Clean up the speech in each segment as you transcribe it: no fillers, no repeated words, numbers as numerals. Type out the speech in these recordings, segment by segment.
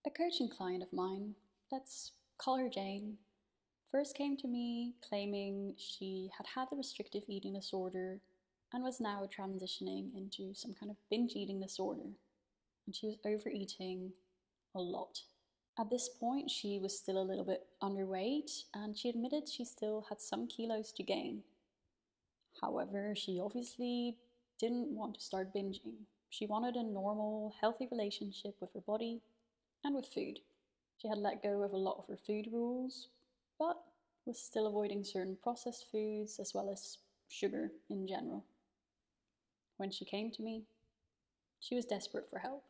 A coaching client of mine, let's call her Jane, first came to me claiming she had had the restrictive eating disorder and was now transitioning into some kind of binge eating disorder, and she was overeating a lot. At this point, she was still a little bit underweight, and she admitted she still had some kilos to gain. However, she obviously didn't want to start binging. She wanted a normal, healthy relationship with her body and with food. She had let go of a lot of her food rules, but was still avoiding certain processed foods as well as sugar in general. When she came to me, she was desperate for help.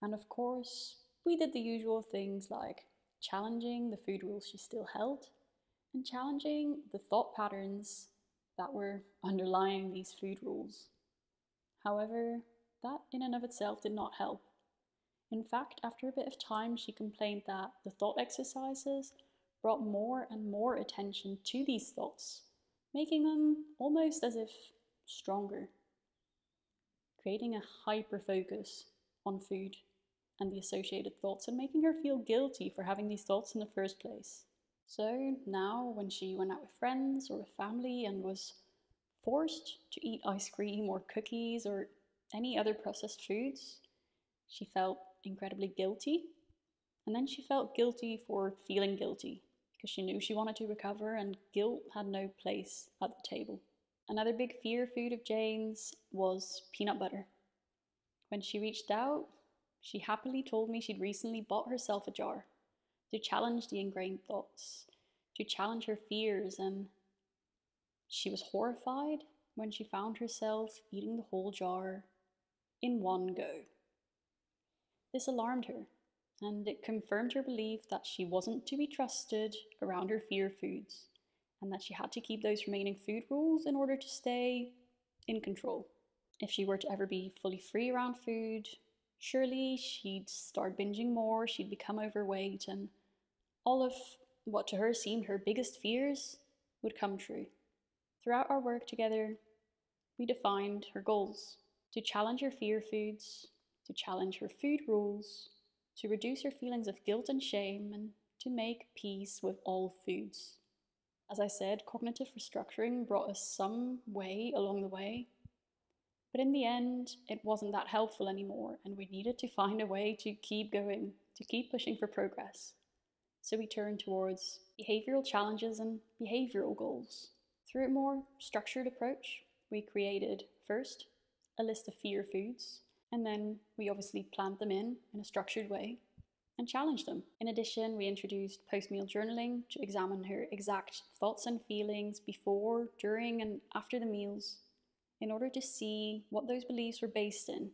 And of course, we did the usual things like challenging the food rules she still held and challenging the thought patterns that were underlying these food rules. However, that in and of itself did not help. In fact, after a bit of time, she complained that the thought exercises brought more and more attention to these thoughts, making them almost as if stronger, creating a hyper focus on food and the associated thoughts and making her feel guilty for having these thoughts in the first place. So now, when she went out with friends or with family and was forced to eat ice cream or cookies or any other processed foods, she felt incredibly guilty. And then she felt guilty for feeling guilty because she knew she wanted to recover and guilt had no place at the table. Another big fear food of Jane's was peanut butter. When she reached out, she happily told me she'd recently bought herself a jar to challenge the ingrained thoughts, to challenge her fears, and she was horrified when she found herself eating the whole jar in one go. This alarmed her, and it confirmed her belief that she wasn't to be trusted around her fear foods, and that she had to keep those remaining food rules in order to stay in control. If she were to ever be fully free around food, surely she'd start binging more, she'd become overweight, and all of what to her seemed her biggest fears would come true. Throughout our work together, we defined her goals: to challenge her fear foods, to challenge her food rules, to reduce her feelings of guilt and shame, and to make peace with all foods. As I said, cognitive restructuring brought us some way along the way, but in the end, it wasn't that helpful anymore, and we needed to find a way to keep going, to keep pushing for progress. So we turned towards behavioral challenges and behavioral goals. Through a more structured approach, we created, first, a list of fear foods, and then we obviously planned them in a structured way and challenged them. In addition, we introduced post-meal journaling to examine her exact thoughts and feelings before, during, and after the meals in order to see what those beliefs were based in.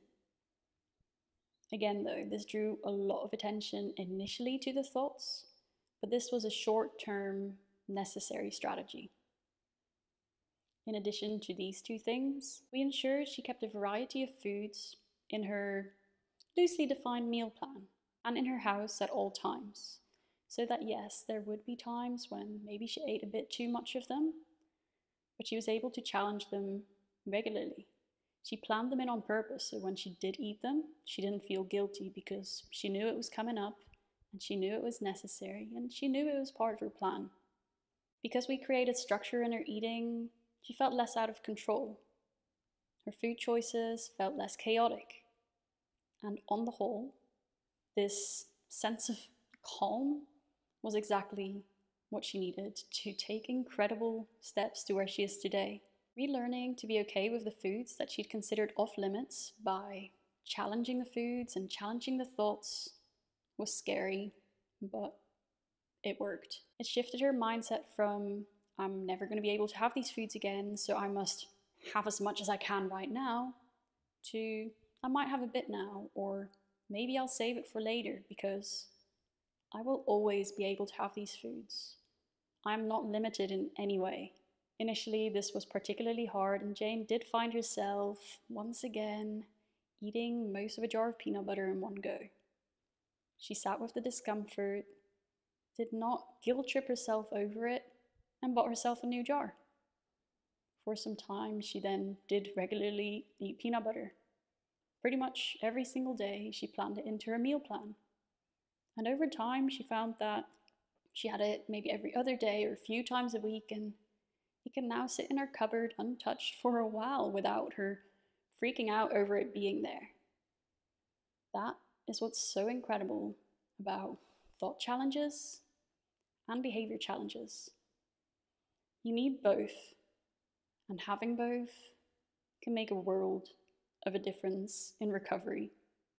Again though, this drew a lot of attention initially to the thoughts, but this was a short-term necessary strategy. In addition to these two things, we ensured she kept a variety of foods in her loosely defined meal plan and in her house at all times, so that yes, there would be times when maybe she ate a bit too much of them, but she was able to challenge them regularly. She planned them in on purpose, so when she did eat them, she didn't feel guilty because she knew it was coming up and she knew it was necessary and she knew it was part of her plan. Because we created structure in her eating, she felt less out of control. Her food choices felt less chaotic. And on the whole, this sense of calm was exactly what she needed to take incredible steps to where she is today. Relearning to be okay with the foods that she'd considered off limits by challenging the foods and challenging the thoughts was scary, but it worked. It shifted her mindset from, I'm never going to be able to have these foods again, so I must have as much as I can right now, to I might have a bit now, or maybe I'll save it for later because I will always be able to have these foods. I'm not limited in any way. Initially, this was particularly hard, and Jane did find herself, once again, eating most of a jar of peanut butter in one go. She sat with the discomfort, did not guilt trip herself over it, and bought herself a new jar. For some time, she then did regularly eat peanut butter. Pretty much every single day, she planned it into her meal plan. And over time, she found that she had it maybe every other day or a few times a week, and it can now sit in her cupboard untouched for a while without her freaking out over it being there. That is what's so incredible about thought challenges and behavior challenges. You need both, and having both can make a world of a difference in recovery.